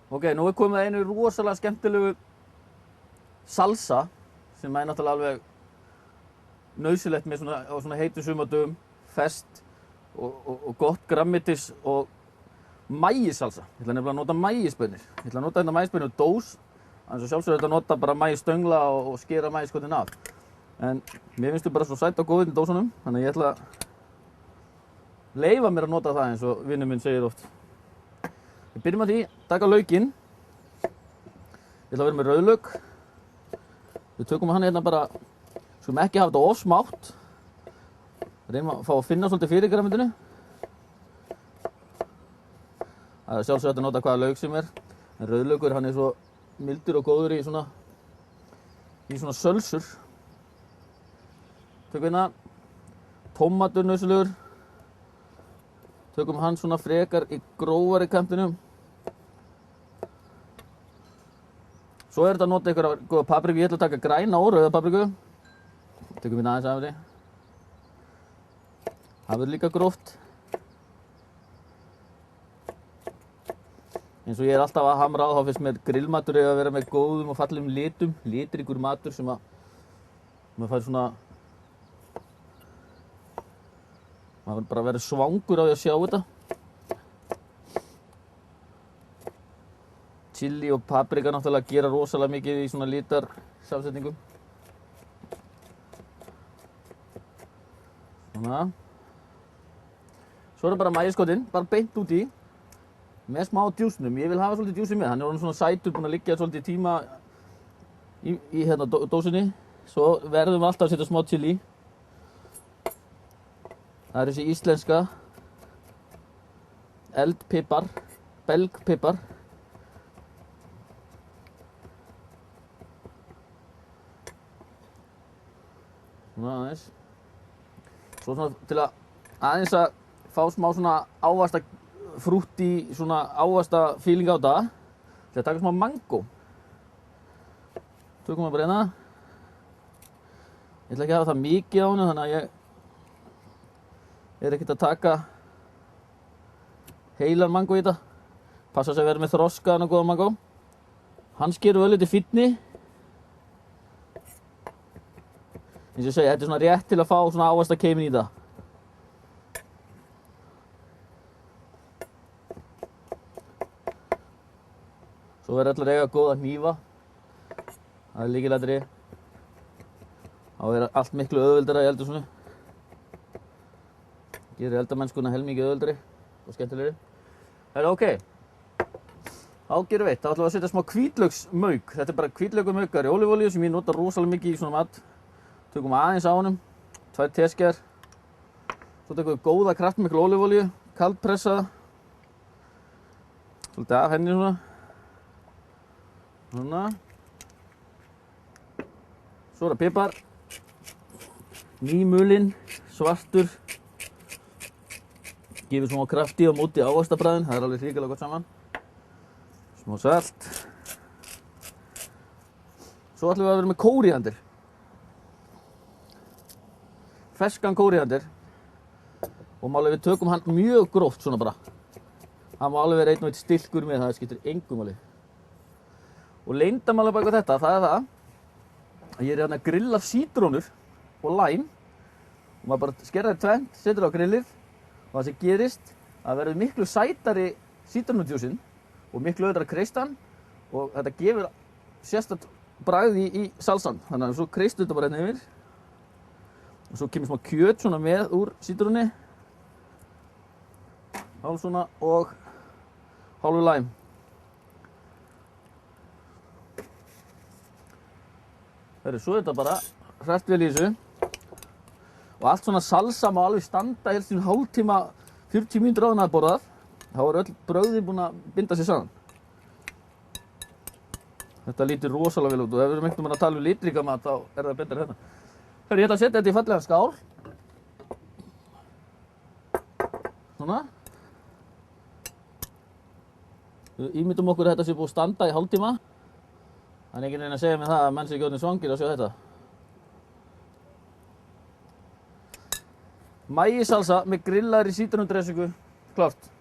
Ok, nú komið að einu rosalega skemmtilegu salsa sem náttúrulega alveg nauðsynlegt með svona heitum sumardögum, ferskt og gott grænmetis og maíssalsa. Ég ætla nefnilega að nota maísbönir. Ég ætla að nota hérna maísbönir úr dós, en svo sjálfsögðu þetta að nota bara maísstöngla og skera maísskotin af. En mér finnst þau bara svo sætt og góð í dósunum, þannig að ég ætla að leyfa mér að nota það eins og vinur minn segir oft. Við byrjum að því, taka laukinn. Ég ætla að vera með rauðlauk. Við tökum hann hérna bara, skulum ekki hafa þetta of smátt. Reynum að fá að finna svolítið fyrir grænmetinu. Það er sjálfsögðu hægt að nota hvaða lauk sem er. En rauðlaukur, hann er svo mildur og góður í svona sölsur. Tökum hérna tómatur nauðsynlegur. Tökum hann svona frekar í grófari kantinum. Svo er þetta að nota einhverja góða papriku. Ég ætla að taka græna og rauða papriku. Tökum hérna aðeins af henni. Það verður líka gróft. Eins og ég er alltaf að hamra á, þá finnst mér grillmatur að vera með góðum og fallegum litum. Litríkur matur sem að maður fær svona... maður bara verður svangur á því að sjá þetta. Chili og paprika náttúrulega gera rosalega mikið í svona litarsamsetningum. Svona. Svo er það bara maísskotin, bara beint út í. Með smá djúsnum. Ég vil hafa svolítið djúsi með. Hann er orðinn svona sætur, búinn að liggja svolítið tíma í hérna dósinni. Svo verðum við alltaf að setja smá chili. Það er þessi íslenska eldpipar, belgpipar. Svona aðeins. Svo svona til að aðeins að fá smá svona ávasta frútti, svona ávasta feeling á þetta. Til að taka smá mango. Tökum við bara hérna. Ég ætla ekki að hafa það mikið á hennu, þannig að ég er ekkert að taka heilan mango í þetta. Passa sig að vera með þroskaðan og góðan mango. Hann skerum við lítið fínni. Eins og ég segi, þetta er svona rétt til að fá svona ávastakeimin í það. Svo verður allir að eiga góða hnífa. Það er lykilatriði. Þá er allt miklu auðveldara í eldhúsinu. Gerir eldamennskuna heilmikið auðveldari og skemmtilegri. Ok. Þá gerum við eitt. Þá ætlum við að setja smá hvítlauksmauk. Þetta er bara hvítlauksmaukar í ólífuolíu sem ég nota rosalega mikið í svona mat. Tökum aðeins á honum, 2 teskeiðar. Svo tökum við góða kraftmikla ólífuolíu, kaldpressaða. Svolítið af henni svona. Svona. Svo er það pipar. Nýmulinn, svartur. Gefur smá krafti á móti ávaxtabragðin, það er alveg hrikalega gott saman. Smá salt. Svo ætlum við að vera með kóríander. Ferskan kóríander. Og máli við tökum hann mjög gróft svona bara. Það má alveg vera einn og eitt stilkur með, það skiptir engu máli. Og leyndarmálið bak við þetta, það er það að ég er hérna að grilla sítrónur og læm. Og maður bara skerrar tvennt, setur á grillið. Og það sem gerist, það verður miklu sætari sítrónudjúsin og miklu auðvitað kreistan. Og þetta gefur sérstakt bragð í salsan. Þannig að svo kreistu þetta bara hérna yfir. Og svo kemur smá kjöt svona með úr sítrónunni. Hálf svona og hálfu læm. Svo er þetta bara hrært vel í þessu. Og allt svona salsa má alveg standa helst í hálftíma, 40 mínútur áður en það er borðað. Þá er öll brauðin búin að binda sig saman. Þetta lítur rosalega vel út og ef við erum einhvern veginn að tala um litríka mat þá er það betra hérna. Ég ætla að setja þetta í fallegan skál. Svona. Við ímyndum okkur að þetta sé búið að standa í hálftíma. Það er enginn reyna að segja mér það að menn sé ekki orðnir svangir að sjá þetta. Maíssalsa með grillaðri sítrónudressingu, klárt.